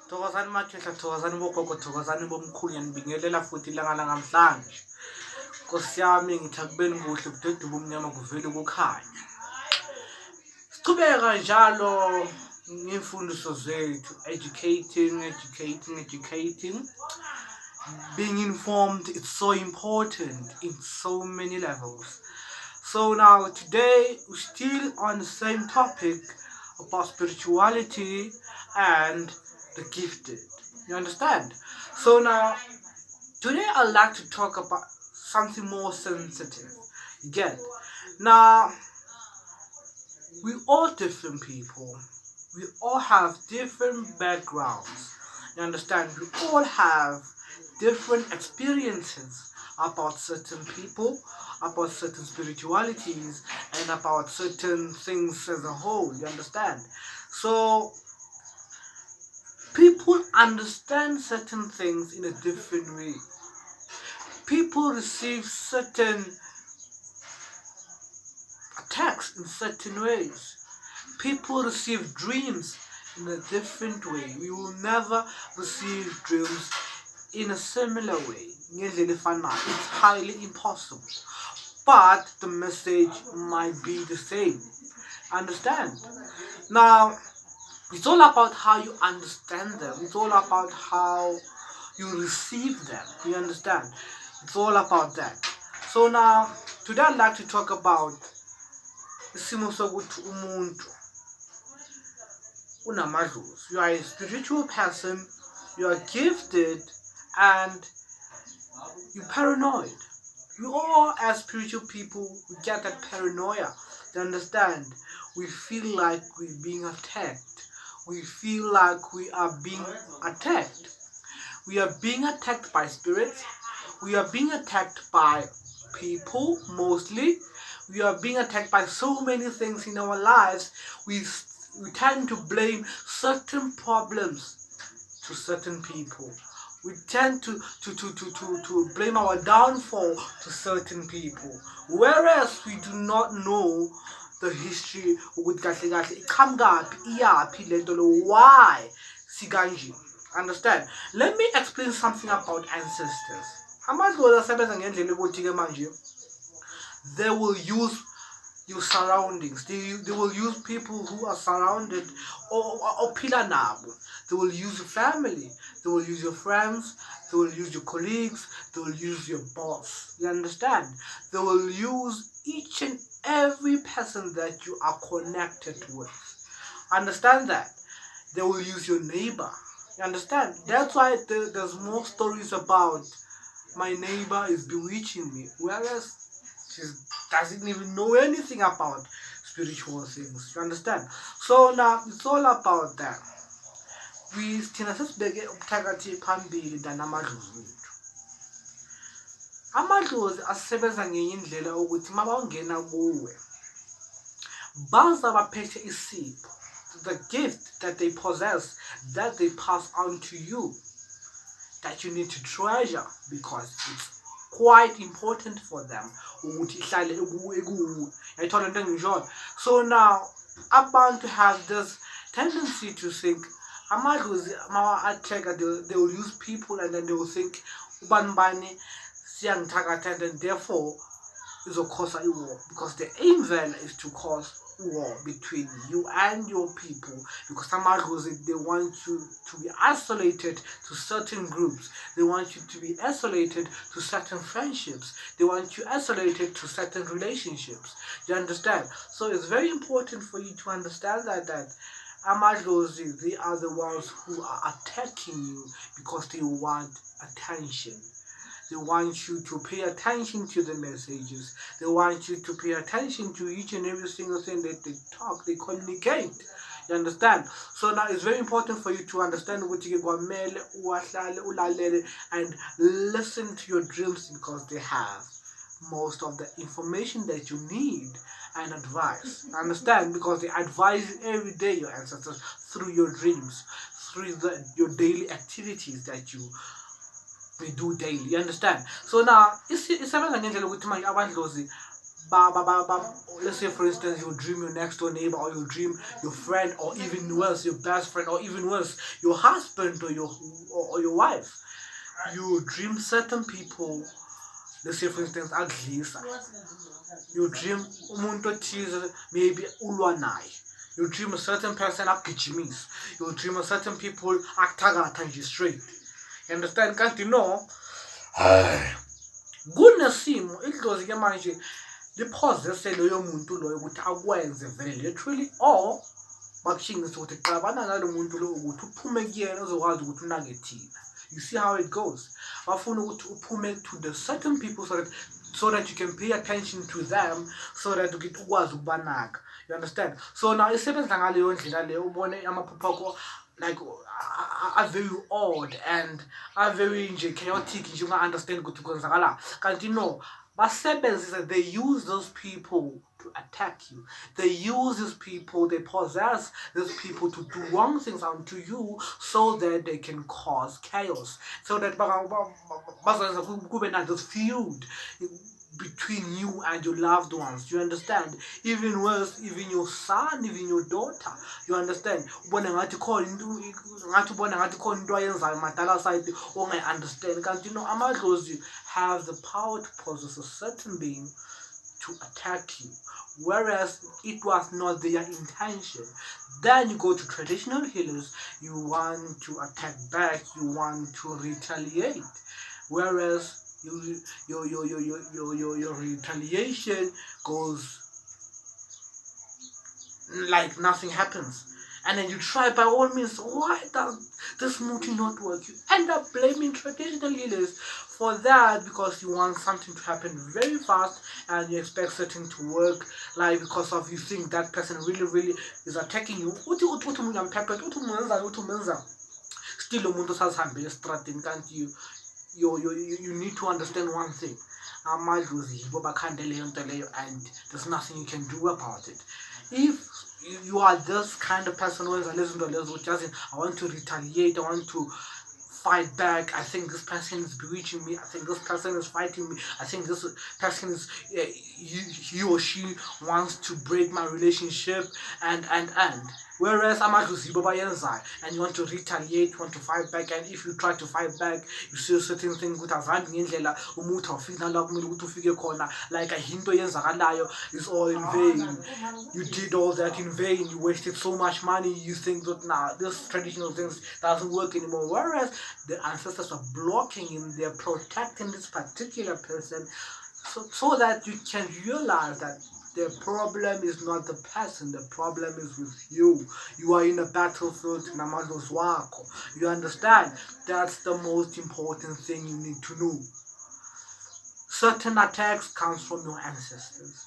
Thokozani makhehla, thokozani bogogo, thokozani bomkhulu, ngiyanibingelela futhi ilanga lanamhlanje. Nkosi yami ngithi akubeni kuhle kudede ubumnyama kuvele kukhanya. Sichubeka njalo ngey'mfundiso zethu, educating. Being informed, it's so important in so many levels. So now today we're still on the same topic about spirituality and the gifted. You understand? So now today I'd like to talk about something more sensitive. You get? Now we all different people. We all have different backgrounds. You understand? We all have different experiences about certain people, about certain spiritualities, and about certain things as a whole. You understand? So people understand certain things in a different way. People receive certain attacks in certain ways. People receive dreams in a different way. We will never receive dreams in a similar way. It's highly impossible. But the message might be the same. Understand? Now, it's all about how you understand them. It's all about how you receive them. You understand? It's all about that. So now, today I'd like to talk about isimo sokuthi umuntu unamadlozi. You are a spiritual person, you are gifted, and you're paranoid. We all, as spiritual people, we get that paranoia. You understand? We feel like we're being attacked. We feel like we are being attacked. We are being attacked by spirits. We are being attacked by people, mostly. We are being attacked by so many things in our lives. We tend to blame certain problems to certain people. We tend to blame our downfall to certain people, whereas we do not know the history why sikanje. Understand? Let me explain something about ancestors. They will use your surroundings. They will use people who are surrounded or pila nabo. They will use your family. They will use your friends. They will use your colleagues. They will use your boss. You understand? They will use each and every person that you are connected with. Understand that? They will use your neighbor. You understand? That's why there's more stories about my neighbor is bewitching me, whereas she doesn't even know anything about spiritual things. You understand? So now it's all about that. We thina sesibeke ubuthakathi phambili namadlozi wethu. Amadlozi asebenza ngenye indlela ukuthi mabawungena kuwe baza baphethe isipho, the gift that they possess, that they pass on to you, that you need to treasure because it's quite important for them. So now abantu have this tendency to think they will use people and then they will think and therefore is of course a war, because the aim then is to cause war between you and your people, because they want you to be isolated to certain groups. They want you to be isolated to certain friendships. They want you isolated to certain relationships. You understand? So it's very important for you to understand that amadlozi, they are the ones who are attacking you because they want attention. They want you to pay attention to the messages. They want you to pay attention to each and every single thing that they talk, they communicate. You understand? So now it's very important for you to understand what you and listen to your dreams, because they have most of the information that you need and advice. Understand? Because they advise you every day, your ancestors, through your dreams, through your daily activities that we do daily. You understand? So now it's abandlozi let's say for instance you dream your next door neighbor, or you dream your friend, or even worse your best friend, or even worse your husband, or your wife. You dream certain people, let's say for instance adlisa. You dream umuntu othize, maybe ulwa naye. You dream a certain person akugijimisa. You dream a certain people akuthakatha nje straight. You understand? Kanti no, kunesimo idlozi ke manje liphozese loyo muntu loyo ukuthi akwenze vele literally, or bakushingise ukuthi qabana nalo muntu lo ukuthi uphume kuyena uzokwazi ukuthi unake thina. You see how it goes. Bafuna ukuthi uphume to the certain people so that you can pay attention to them, so that ukwazi ukubanaka. You understand? So now isebenza ngaleyo ndlela leyo, ubone amaphupho akho like are very odd and are very chaotic nje, unga-understand ukuthi kwenzakala. Kanti no, basebenzisa, they use those people to attack you. They use these people, they possess these people to do wrong things unto you, so that they can cause chaos, so that kube na this feud between you and your loved ones. You understand? Even worse, even your son, even your daughter. You understand? Ubona ngathi khona into ayenzayo madala side ongayi-understand. Kanti amadlozi have the power to possess a certain being to attack you, whereas it was not their intention. Then you go to traditional healers, you want to attack back, you want to retaliate, whereas your retaliation goes like nothing happens. And then you try by all means, why does this movie not work? You end up blaming traditional healers for that, because you want something to happen very fast and you expect something to work, like because of you think that person really is attacking you. Still umuntu sazihambela estradini, kanti you need to understand one thing. Amadlozi yibo bakhande leyo nto leyo, and there's nothing you can do about it. If you are this kind of person who is I want to retaliate, I want to fight back, I think this person is bewitching me, I think this person is fighting me, I think this person is he or she wants to break my relationship, and whereas amadlozi bayenzayo, and you want to retaliate, you want to fight back, and if you try to fight back, you see certain things ukuthi azange ngendlela umuntu awufiki nalapho kumele ukuthi ufike khona, like into yenzakalayo is all in vain. You did all that in vain, you wasted so much money, you think that now this traditional things doesn't work anymore, whereas the ancestors are blocking him, they're protecting this particular person, so that you can realize that the problem is not the person, the problem is with you. You are in a battlefield, namadlozi wako. You understand? That's the most important thing you need to know. Certain attacks comes from your ancestors.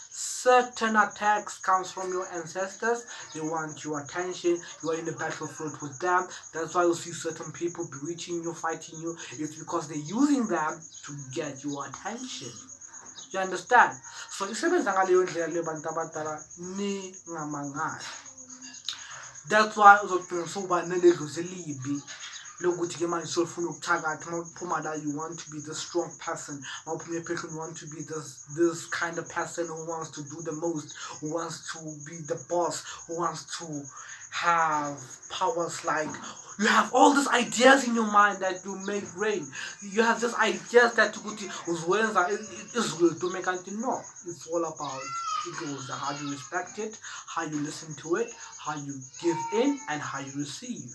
Certain attacks comes from your ancestors. They want your attention. You are in the battlefield with them. That's why you see certain people bewitching you, fighting you. It's because they're using them to get your attention. You understand? So isebenza ngaleyo ndlela le bantu abadala ningamangali. That's why uzogcina soba neledlozi elibi lokuthi ke manje sofuna ukuthakatha, mawuphuma la you want to be the strong person, mawuphuma ephesheni you want to be this kind of person who wants to do the most, who wants to be the boss, who wants to have powers, like you have all these ideas in your mind that you make rain. You have these ideas that is to make until no. It's all about it goes how you respect it, how you listen to it, how you give in, and how you receive.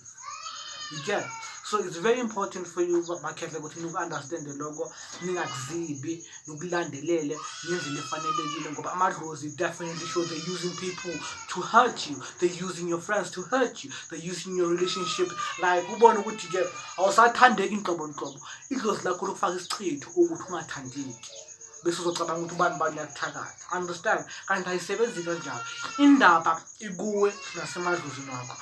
You get? So it's very important for you market like to understand the logo, ningakuzibi, nokulandelele ngendlela efanelekile ngoba amadlozi definitely show they're using people to hurt you, they're using your friends to hurt you, they're using your relationship, like ubone ukuthi ke awusathandeki inqobo idlozi lakho lokufaka isichitho ukuthi ungathandeki bese uzocabanga ukuthi ubani yakuthakatha. Understand? Kanti ayisebenzi kanjalo, indaba ikuwe nasemadlozini wakho,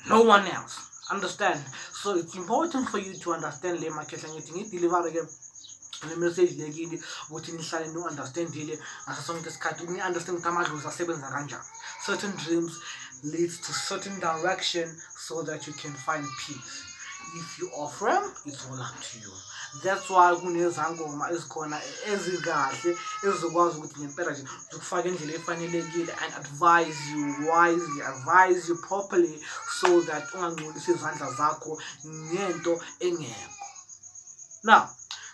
no one else. Understand? So it's important for you to understand le market ngithi deliver ke le message lekini ukuthi nihlale no understand ile ngaso sonke isikhathi ni understand ukuthi amadlozi asebenza kanjani. Certain dreams leads to certain direction so that you can find peace. If you offer them, it's all up to you. That's why kunezangoma ezikhona ezikahle ezokwazi ukuthi ngempela nje zikufaka endlela efanelekile and advise you wisely, advise you properly so that ungangcolisi izandla zakho ngento engekho. Now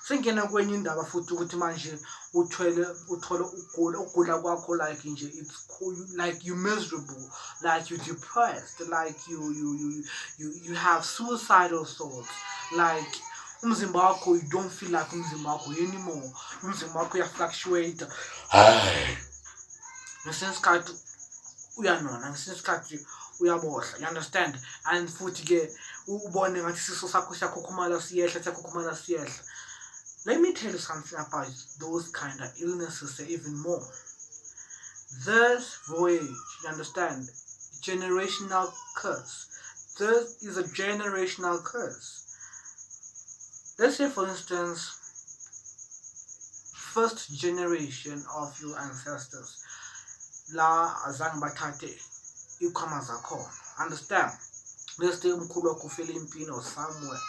sengena kwenye indaba futhi ukuthi manje uthole ukugula kwakho like nje it's cool, like you miserable, like you depressed, like you have suicidal thoughts, like umzimba wakho, you don't feel like umzimba wakho anymore, umzimba wakho uyafluctuate, ngesinye isikhathi uyanona, ngesinye isikhathi uyabohla, you understand, and futhi ke ubone ngathi isiso sakho siyakhukhumala siyehla. Let me tell you something about those kind of illnesses even more. This voyage, you understand, generational curse. This is a generational curse. Let's say, for instance, first generation of your ancestors, la azange bathathe ikhwama zakhona. Understand? Let's say umkhulu wakho ufele empini or somewhere.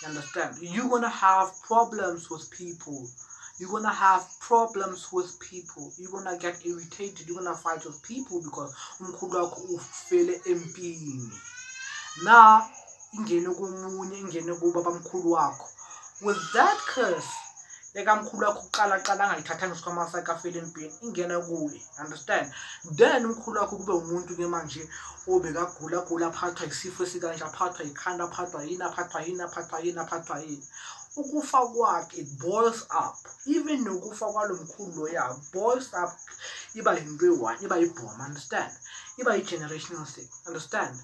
You understand? You're gonna have problems with people. You're gonna have problems with people. You're gonna get irritated. You're gonna fight with people because umkhulu wakho ufele empini. Now, ingene kumunye, ingene kubaba mkhulu wakho. With that curse, lekamkhulu wakho qala angayithathanga isikhwama sakhe afele empini, ingena kuye. Understand? Then umkhulu wakho kube umuntu ke manje obekagula aphathwa isifo esikanje, aphathwa ikhanda, aphathwa yini. Ukufa kwakhe, it boils up. Even nokufa kwalo mkhulu loya boils up, iba yinto eyi-one, iba yibhoma. Understand? Iba yi-generational thing. Understand?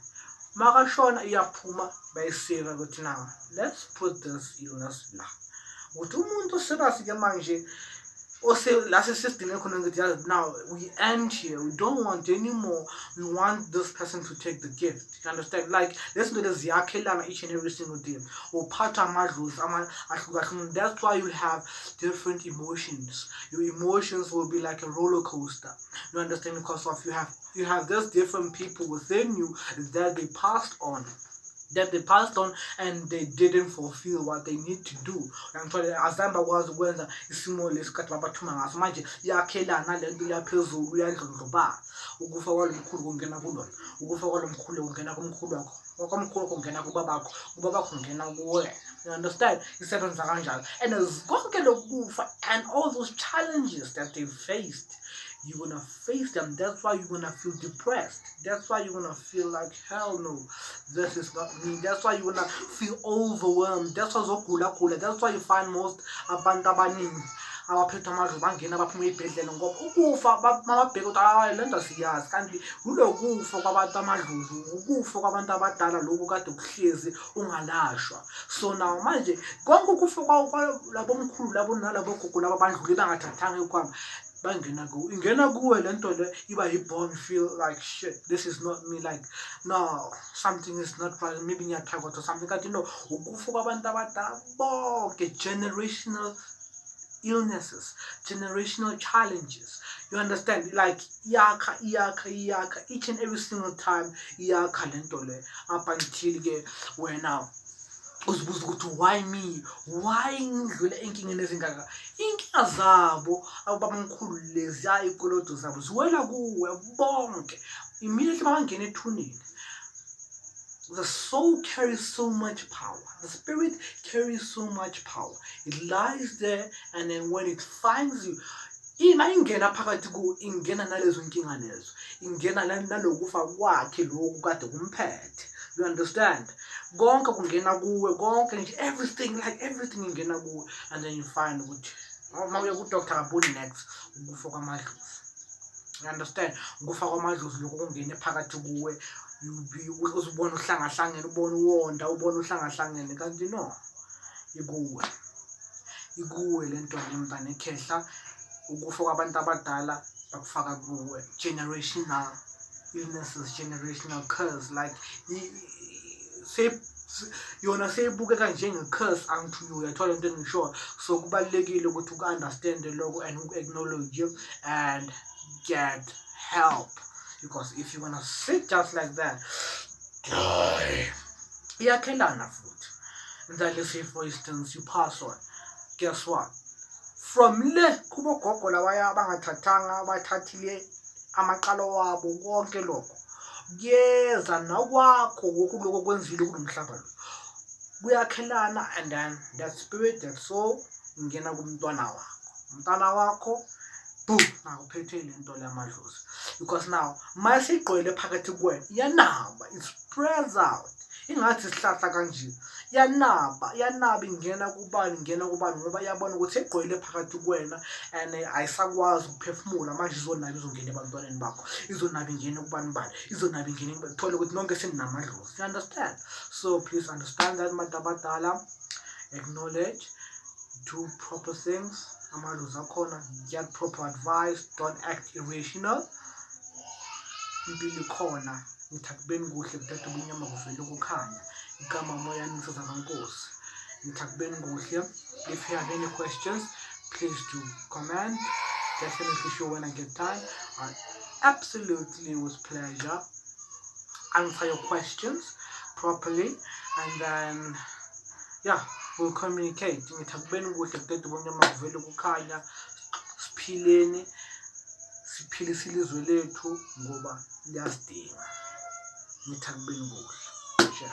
Makashona iyaphuma bayiseva ukuthi now let's put this illness la ukuthi umuntu serious ke manje last system now we end here, we don't want anymore, we want this person to take the gift. You understand? Like let's do this ziyakhelana each and every single day, or part of that's why you have different emotions. Your emotions will be like a roller coaster. You understand? Because of you have those different people within you that they passed on, and they didn't fulfill what they need to do. Azamba kwazi ukwenza isimo lesikhathi babathuma ngaso manje yakhelana lento yaphezulu yandlondloba. Ukufa kwalomkhulu kungena kulona, ukufa kwalomkhulu kungena kumkhulu wakho, kwakumkhulu kungena kubabakho, kubabakho kungena kuwe. You understand? Isebenza kanjalo. And as konke lokufa and all those challenges that they faced, you're gonna face them. That's why you're gonna feel depressed. That's why you're gonna feel like, hell no, this is not me. That's why you're gonna feel overwhelmed. That's why zokugula. That's why you find most abantu abaningi abaphethe amazwi bangena baphuma ey'bhedlela ngoba ukufa mababheka ukuthi hayi le nto siyazi, kanti kulokufa kwabantu amadlovu, ukufa kwabantu abadala lokhu kade kuhlezi ungalashwa. So now manje konke ukufa kwalabo mkhulu labo nalabo gogo labo bandlule bangathathanga ikhwama, ingena kuwe lento le iba yibhoma, feel like shit, this is not me, like no, something is not right, maybe ngiyathakwa or something. Kanti no, ukufa kwabantu abadala bonke, generational illnesses, generational challenges. You understand? Like iyakha each and every single time iyakha lento le up until ke wena uzibuza ukuthi why me, why ngidlule enkingeni ezingaka. Inkinga zabo ababamkhulu lezi ayikolodo zabo ziwela kuwe bonke. Immediately babangena ethuneni, the soul carries so much power. The spirit carries so much power. It lies there, and then when it finds you, ingena phakathi ku, ingena nalezo nkinga lezo, ingena nalokufa kwakhe lokhu kade kumphethe. You understand? Konke kungena kuwe, konke nje, everything ingena kuwe, and then you find ukuthi mawuya ku-doctor kaboni next ukufa kwamadlozi. You understand? Ukufa kwamadlozi lokhu kungene phakathi kuwe, uzibona uhlangahlangene, ubona uwonda, ubona uhlangahlangene, kanti no, ikuwe lento le mntana ekhehla. Ukufa kwabantu abadala bakufaka kuwe, generational illnesses, generational curse. Like yona seyibukeka njenge-curse unto you, uyathola into engisho. So kubalulekile ukuthi uku-understand lokho and uku-acknowledge and get help, because if you're gonna sit just like that, iyakhelana futhi. And then let's say for instance you pass on. Guess what? From le kubo gogo lawaya bangathathanga bathathile amaqalo wabo konke lokho. Kuyeza nakwakho ngokuloko kwenzile kulomhlaba lo. Kuyakhelana, and then that spirit, that soul ingena kumntwana wakho. Umntwana wakho boom, nakuphethe le nto lamadlozi. Because now mayisigqwele phakathi kwena iyanaba, it spreads out. Ingathi isihlahla kanje yanaba ingena kubani ngoba iyabona ukuthi egqwele phakathi kwena and ayisakwazi ukuphefumula manje izonaba izongena ebantwaneni bakho, izonaba ingene kubani bani, izonaba ingene thole ukuthi nonke seninamadlozi. You understand? So please understand that madabadala, acknowledge, do proper things. Amadlozi akhona, get proper advice, don't act irrational. Impilo ikhona, ngithi akubeni kuhle kudade ubunyama kuvele kukhanya. Igama Moyane Nkosi. Ngithi akubeni kuhle. If you have any questions, please do comment. Definitely sure when I get time. Absolutely with pleasure answer your questions properly, and then yeah, we'll communicate. Ngithi akubeni kuhle kudade ubunyama kuvele kukhanya. Siphileni, siphilise ilizwe lethu ngoba liyasidinga. Ngithi akubeni kuhle.